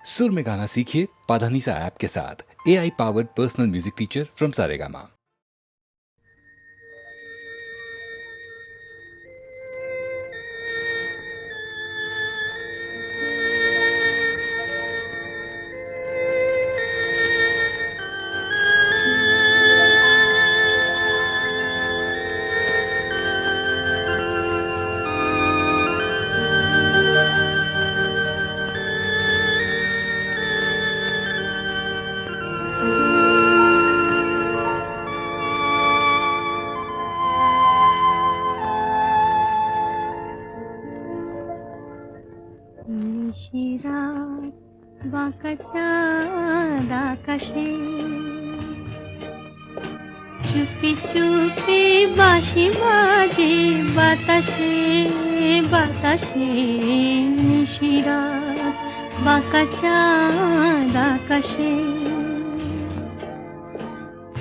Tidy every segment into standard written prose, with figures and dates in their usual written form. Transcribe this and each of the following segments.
सुर में गाना सीखिए पाधानीसा ऐप के साथ। AI powered personal music teacher from Saregama. নিশিরাত বাঁকা চাঁদ আকাশে চুপি চুপি বাঁশি বাজে বাতাসে বাতাসে। নিশিরাত বাঁকা চাঁদ আকাশে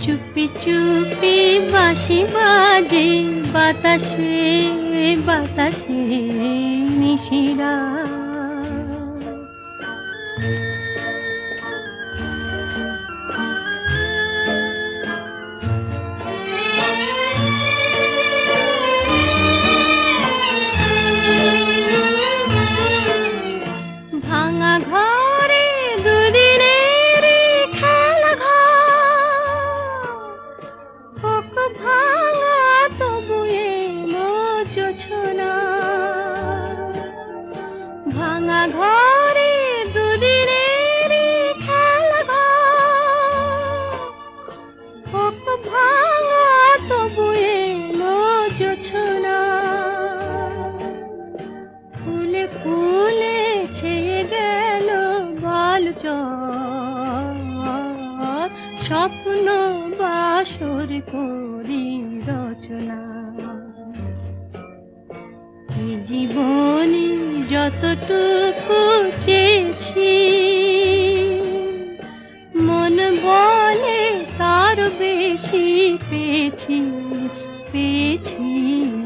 চুপি চুপি বাঁশি বাজে বাতাসে বাতাসে। নিশিরাত ভাঙা ঘরে দুদিনের খেলা ঘর হোক ভাঙা তবু এলো জোছনা। ভাঙা ঘরে দুদিনের খেলা ঘর হোক ভাঙা তবু এলো জোছনা। ফুলে ফুলে ছেয়ে গেল বালুচর স্বপ্ন বাসর করি রচনা। এই জীবনে যতটুকু চেয়েছি মন বলে তার বেশি পেয়েছি পেয়েছি।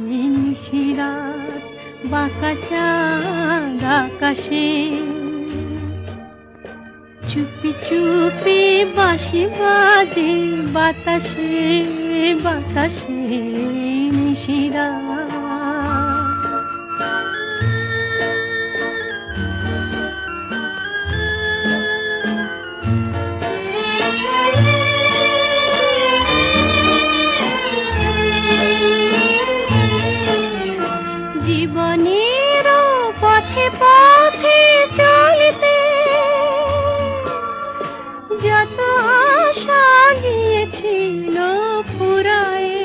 নিশিরাত বাঁকা চাঁদ আকাশে চুপি চুপি বাঁশি বাজে বাতাসে বাতাসে। নিশিরাত জীবনের পথে পথে চলিতে যত আশা গিয়েছিল ফুরায়ে।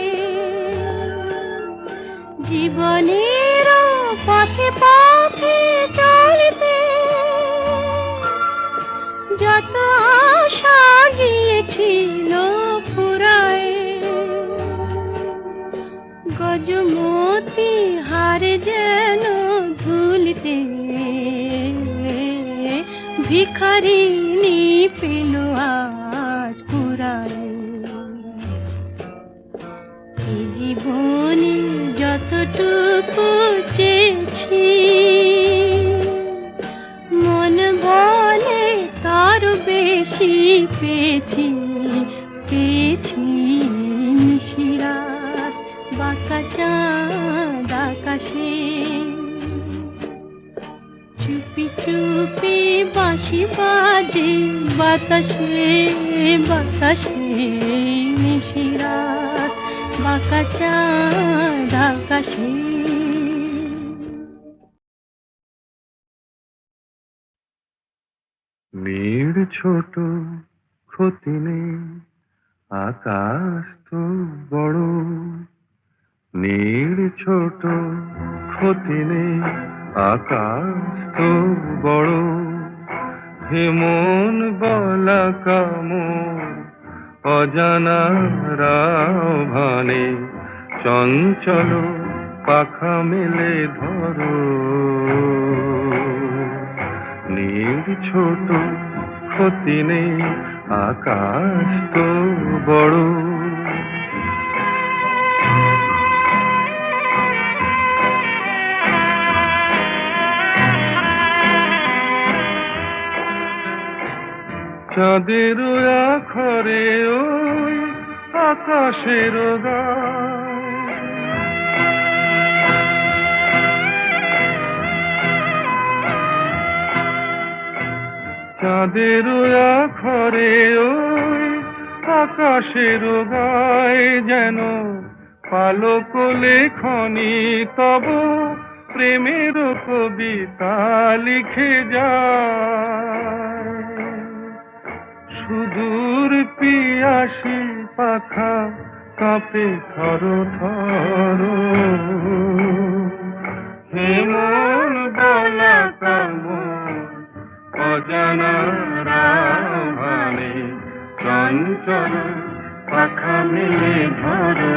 জীবনের পথে পথে চলিতে যত আশা গিয়েছিল ফুরায়ে। গজমতি হারে যেন ধুলিতে ভিখারিনী পেল আজ কুড়ায়। এই জীবনে যতটুকু চেয়েছি মন বলে তার বেশি পেয়েছি পেয়েছি। নিশিরাত বাঁকা চাঁদ আকাশে চুপি চুপি বাঁশি বাজে বাতাসে বাতাসে। নিশিরাত বাঁকা চাঁদ আকাশে। নীড় ছোট ক্ষতি নেই আকাশ তো বড়। নীড় ছোট ক্ষতি নেই আকাশ তো বড়। হেমন বলা কামর অজানা রাভানে চঞ্চল পাখা মেলে ধরো। নীড় ছোট ক্ষতি নেই আকাশ তো বড়। চাঁদের আখরে ওই আকাশের গায় চাঁদের আখরে ওই আকাশের গায় যেন পালক লেখনি তব প্রেমের কবিতা লিখে যায় সুদূর পিয়াসী পাখা কাঁপে থর থর হেমন বলা কামন অজানা রাহানে চঞ্চল পাখা মেলে ধরো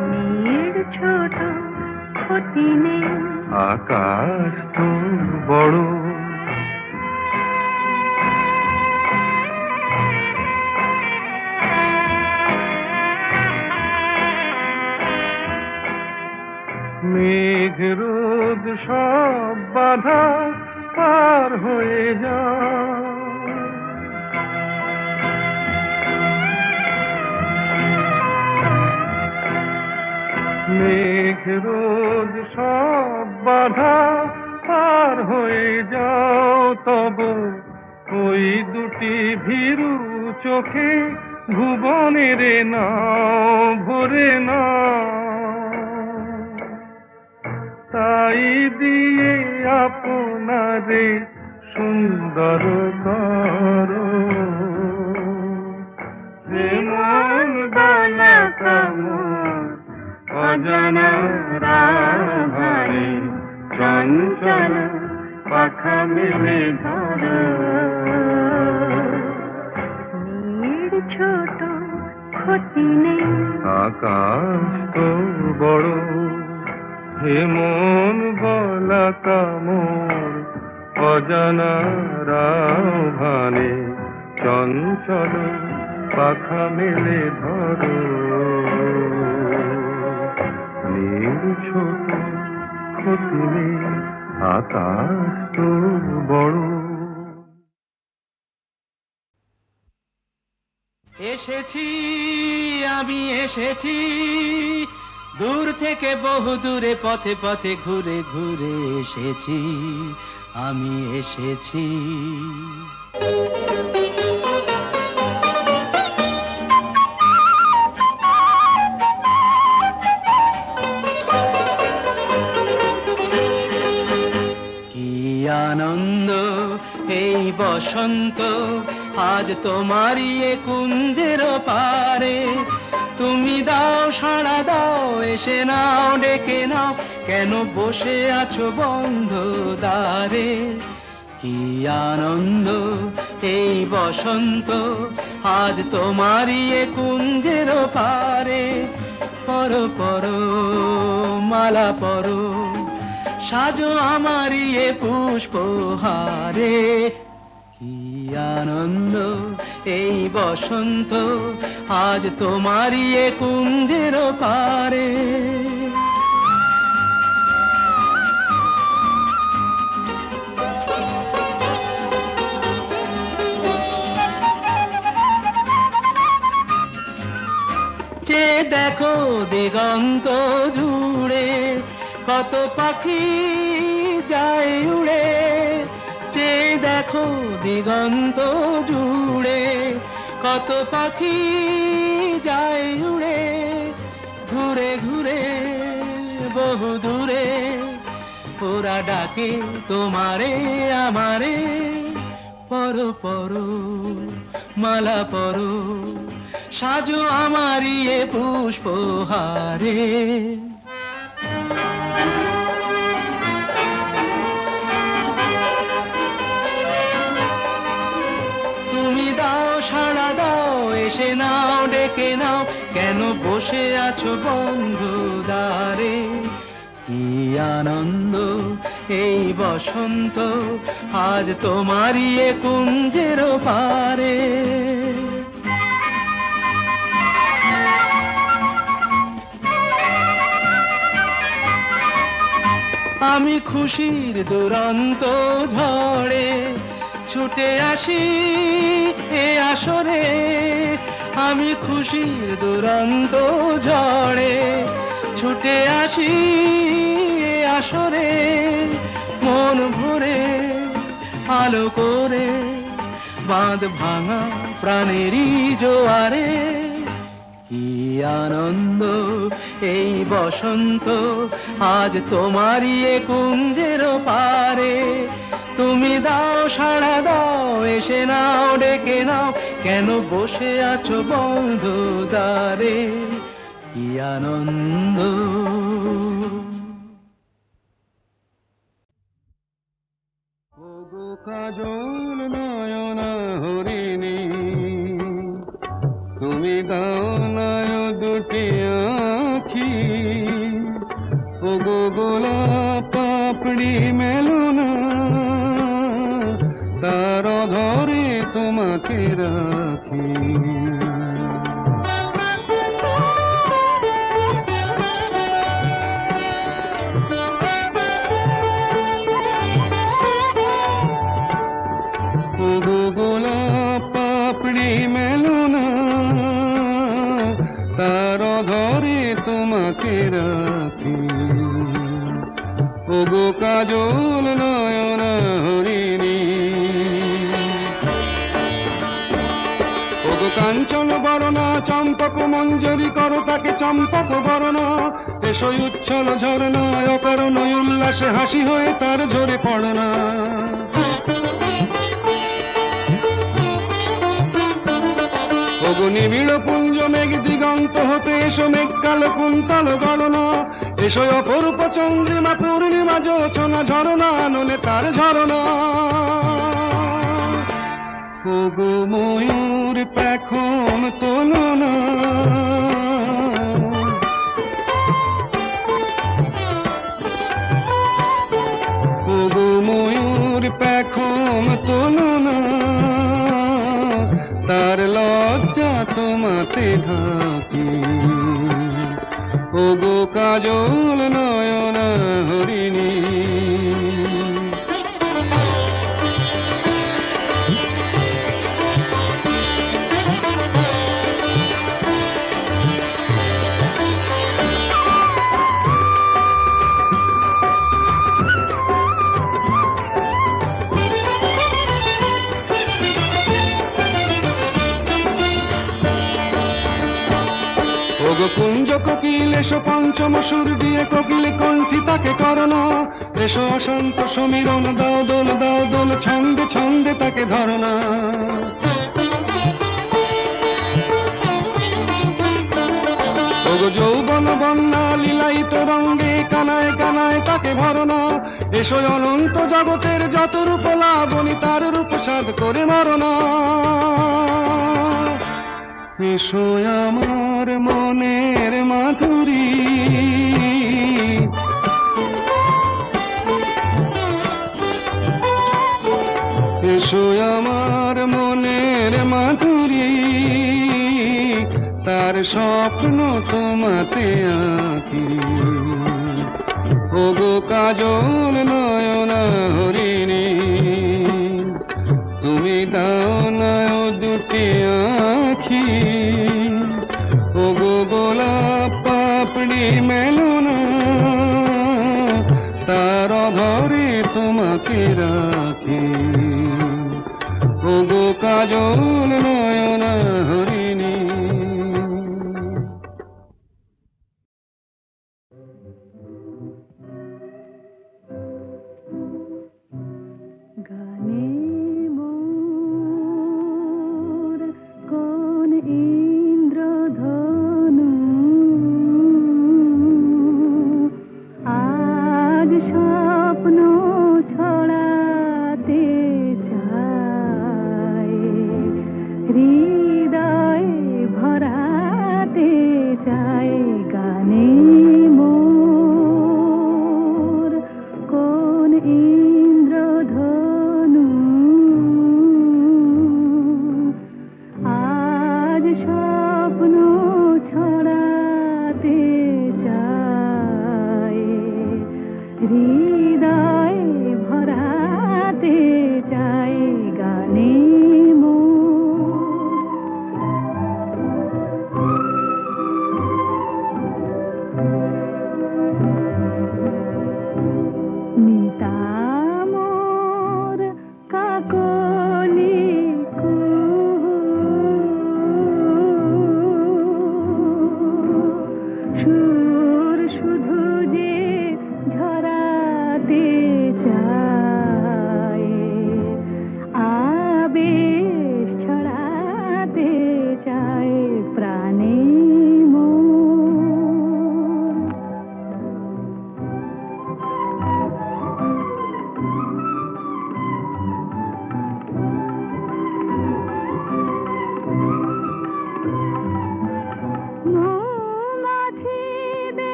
মেয়ের ছোট ক্ষতি নেই আকাশ তো বড় মেঘ রোদ সব বাধা পার হয়ে যায় মেঘ রোদ সব বাধা পার হয়ে যাও তব ওই দুটি ভীরু চোখে ভুবনের নাও ভরে নাও তাই দিয়ে আপনারে সুন্দর করো যেমন বালা কামন অজানা রাহারে চঞ্চল পাখা মেলে ধরো মেয়ের ছোট ক্ষতি নেই আকাশ তো বড় হেমন বলা কামর অজানা রাভানে চঞ্চল পাখা মেলে ধরো নীল ছোট ক্ষতি নেই আকাশ তো বড় এসেছি আমি এসেছি দূর থেকে বহু দূরে পথে পথে ঘুরে ঘুরে এসেছি আমি এসেছি কি আনন্দ এই বসন্ত আজ তোমারই এ কুঞ্জের পারে তুমি দাও সাড়া দাও এসে নাও ডেকে নাও কেন বসে আছো বন্ধ দ্বারে কি আনন্দ এই বসন্ত আজ তোমারই এ কুঞ্জের পারে পরো পরো মালা পরো সাজো আমারই এ পুষ্পহারে কি আনন্দ এই বসন্ত আজ তোমারই এ কুঞ্জের পারে চেয়ে দেখো দিগন্ত জুড়ে কত পাখি যায় উড়ে চেয়ে দেখো দিগন্ত জুড়ে কত পাখি যায় উড়ে ঘুরে ঘুরে বহু দূরে ওরা ডাকে তোমারে আমারে পরো পরো মালা পরো সাজো আমারই এ পুষ্পহারে তুমি দাও সাড়া দাও এসে নাও ডেকে নাও কেন বসে আছো বন্ধু দ্বারে কি আনন্দ এই বসন্ত আজ তোমারই এ কুঞ্জের পারে আমি খুশির দুরন্ত ঝড়ে ছুটে আসি এ আসরে, আমি খুশির দুরন্ত ঝড়ে ছুটে আসি এ আসরে, মন ভরে আলো করে বাঁধ ভাঙা প্রাণেরই জোয়ারে। কি আনন্দ এই বসন্ত আজ তোমারই এ কুঞ্জের পারে, তুমি দাও সাড়া দাও এসে নাও ডেকে নাও, কেন বসে আছো বন্ধু দ্বারে। কি আনন্দ। ওগো কাজল নয়না হরিণী, তুমি দাও নায় দুটি আখি, ওগো গোলাপ পাপড়ি মেলো না, তার ধরে তোমাকে রাখি। ওগো গোলাপ পাপড়ি মেলো না, তার ধরে তোমাকে রাখি। ওগো কাজল নয়না হরিণী, ওগো কাঞ্চন বরণা চম্পক মঞ্জরি করো তাকে চম্পক বরণা, এসো উচ্ছল ঝরনা অকারণ উল্লাসে হাসি হয়ে তার ঝরে পড়না। ওগো নিবিড় পুঞ্জ মেঘ দিগন্ত হতে এসো মেঘ কালো কুন্তল গণনা, এসো অপরূপ চন্দ্রিমা পূর্ণিমা যোচনা ঝরনা নলে তার ঝরনা। ওগো ময়ূর পেখম তোলনা, ওগো ময়ূর পেখম তোলনা, তার লজ্জা তোমাতে ঢাকি। ওগো কাজল নয়না হরিণী, ওগো কুঞ্জ কোকিল এসো পঞ্চম সুর দিয়ে কোকিল কণ্ঠী তাকে করোনা, এসো অসন্ত সমীরণ দাও দোল ছন্দে ছন্দে তাকে ধরনা। ওগো যৌবন বন্যা লীলায়িত রঙ্গে কানায় কানায় তাকে ভরনা, এসো অনন্ত জগতের যত রূপ লাবণী তার রূপ সাধ করে মরনা। এসো আমার মনের মাধুরী, এসো আমার মনের মাধুরী, তার স্বপ্ন তোমাতে আঁকি। ওগো কাজল নয়না হরিণী, তুমি দাও নায় দুটি আখি, ওগো গোলাপ পাপড়ি মেলো না, তার ধরে তোমাকে রাখি। ওগো কাজল নয়না হরিণী। গানে মোর কোন ইন্দ্রধনু, আজ স্বপ্ন ছড়া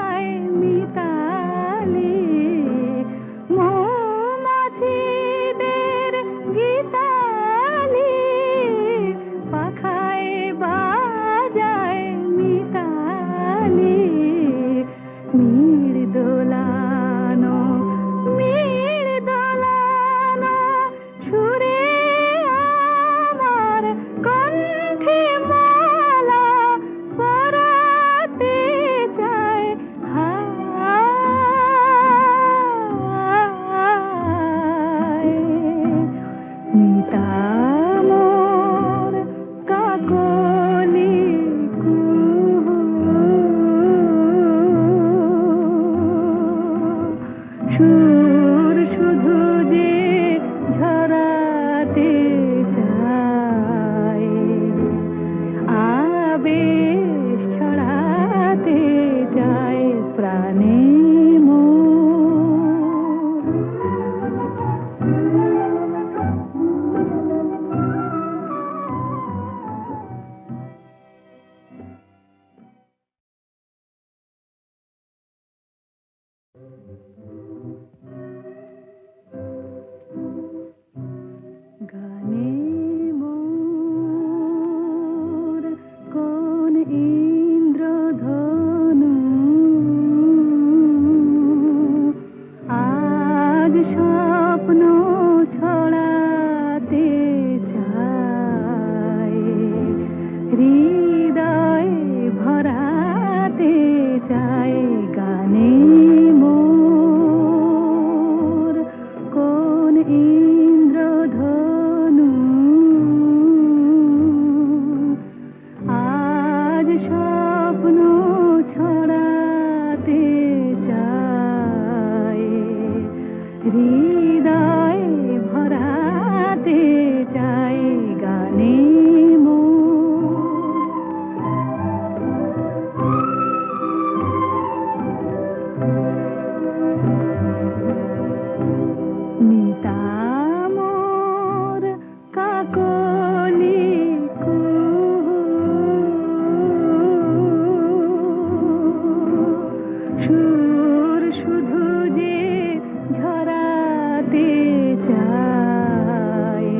যায় মিতালি মৌমাছিদের গীতালি পাখায় বাজায় মিতালি মৃদোলানো সুরে আমার কণ্ঠে মালা পরাতে চায় হায় মিতামোর কাকলি কুহু সুর শুধু যে ঝরাতে চায় আবেশ ছড়াতে চায় প্রাণে মোর গানে মোর কোন ইন্দ্রধনু আজ স্বপ্ন ছড়াতে চায় হৃদয়ে ভরাতে চায় গানে মোর কোন ইন্দ্রধনু আজ স্বপ্ন ছড়াতে চায় হৃদয়ে ভরাতে চায় গানে মোর মিতামোর কাকলি কুহু সুর শুধু যে ঝরাতে চায়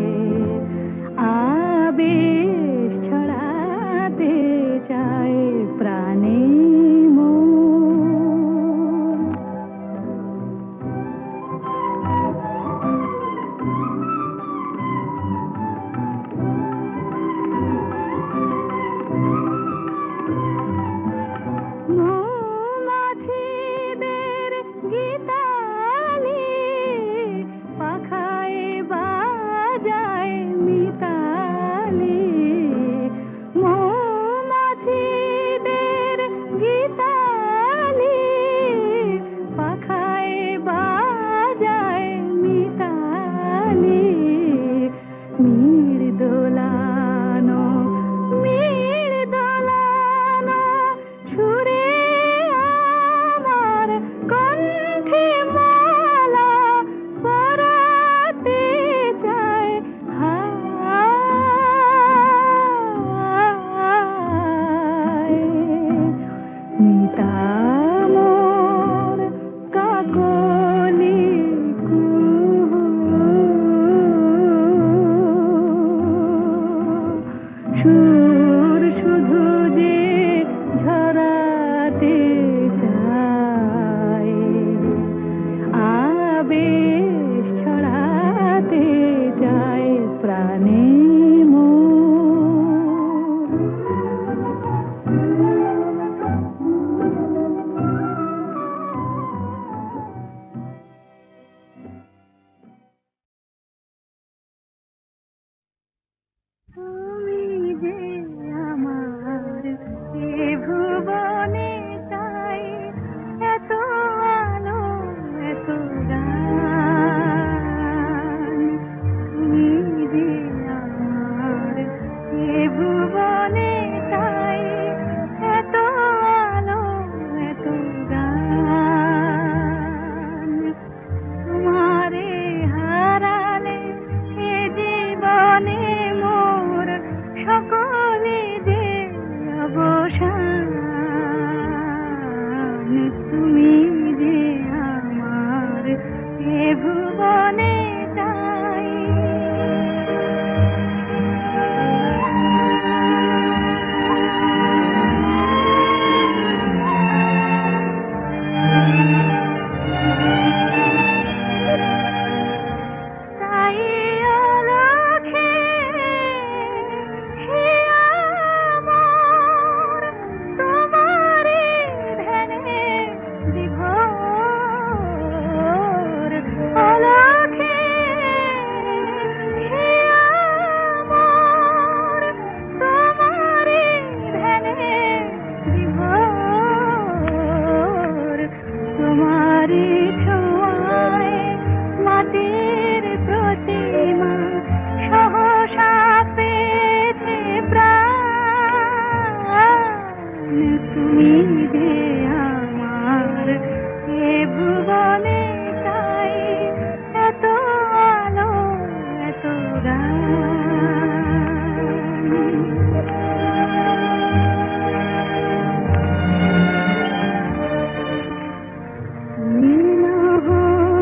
তুমি যে আমার এ ভুবনে চাই। তাই অলক্ষে হিয়া মোর তোমারি ধ্যানে বিভোর। অলক্ষে হিয়া মোর তোমারি ধ্যানে বিভোর। তোমারি ছোঁয়ায় মাটির প্রতিমা সহসা পেয়েছে প্রাণ। তুমি যে আমার এ ভুবনে চাই, এত আলো এত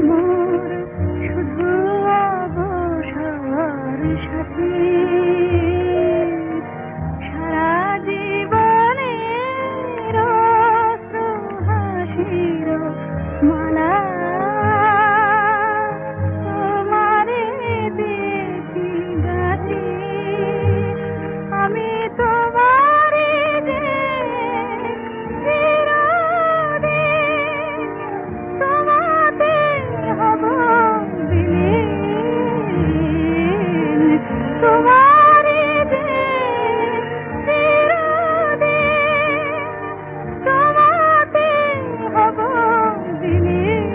মোর শুধু অবসর সাথী। সারা জীবনের অশ্রু হাসির মালা তোমারে দিয়েছি গাঁথি। আমি তোমারে যে চিরদিন তোমাতে হব বিলীন। তোমারে যে চিরদিন তোমাতে হব বিলীন।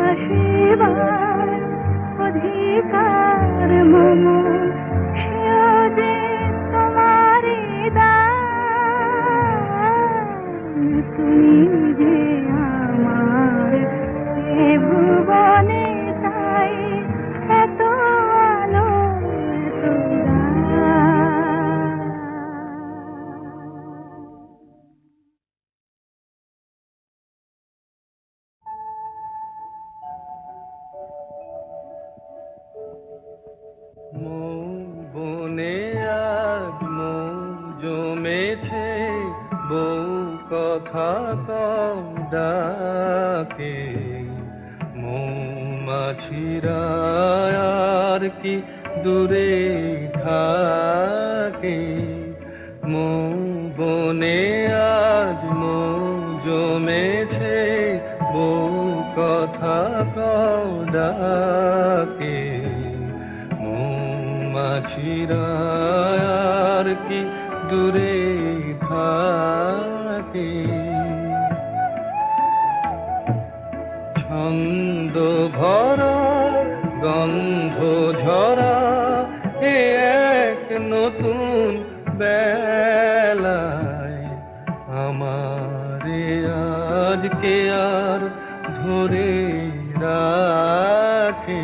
ভালোবাসিবার অধিকার মম, সেও যে তোমারই দান। তুমি যে আমার এ ভুবনে চাই, এত আলো এত গান। বনে আজ মৌ জমেছে, বউ কথা কম ডাকে। মৌমাছিরা আর কি দূরে থাকে। বনে আজ মৌ জমেছে, বউ কথা কম ডাকে। মৌমাছিরা আর কি দূরে থাকে। ছন্দ ভরা গন্ধ ঝরা এ এক নতুন বেলায়, আমারে আজকে আর ধরে রাখে।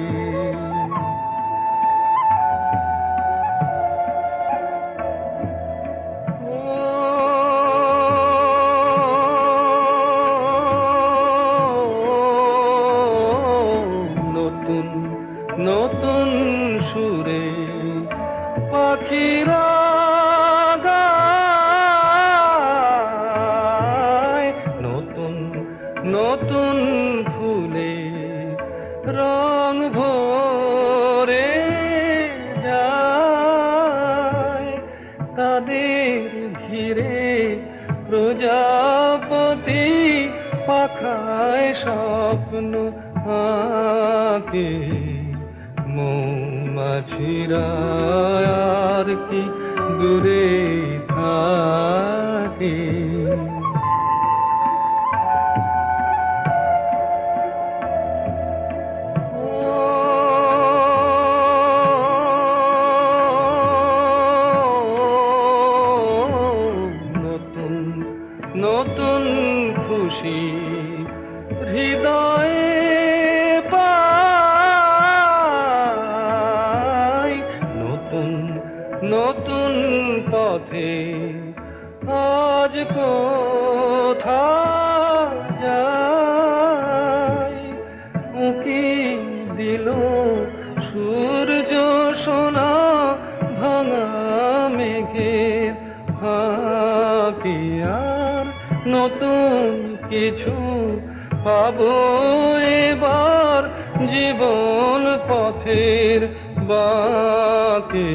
নতুন নতুন সুরে পাখিরা গায়। নতুন নতুন ফুলে রং ভরে যায়। তাদের ঘিরে প্রজাপতি পাখায় স্বপ্ন আঁকে। মৌমাছিরা আর কি দূরে থাকে। নতুন নতুন খুশি হৃদয়ে পাই। নতুন নতুন পথে আজ কোথা যায় উকি দিল সূর্য সোনা ভাঙা মেঘের ফাঁকে আর নতুন কিছু পাবো এবার জীবন পথের বাঁকে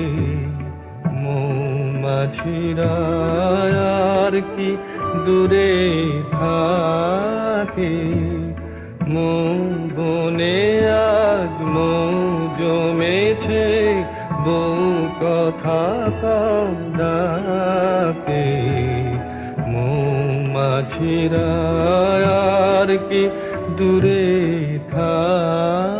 মৌমাছিরা আর কি দূরে থাকে মৌ বনে আজ মৌ জমেছে বউ কথা কম ডাকে মৌমাছিরা আর কি দূরে থাকে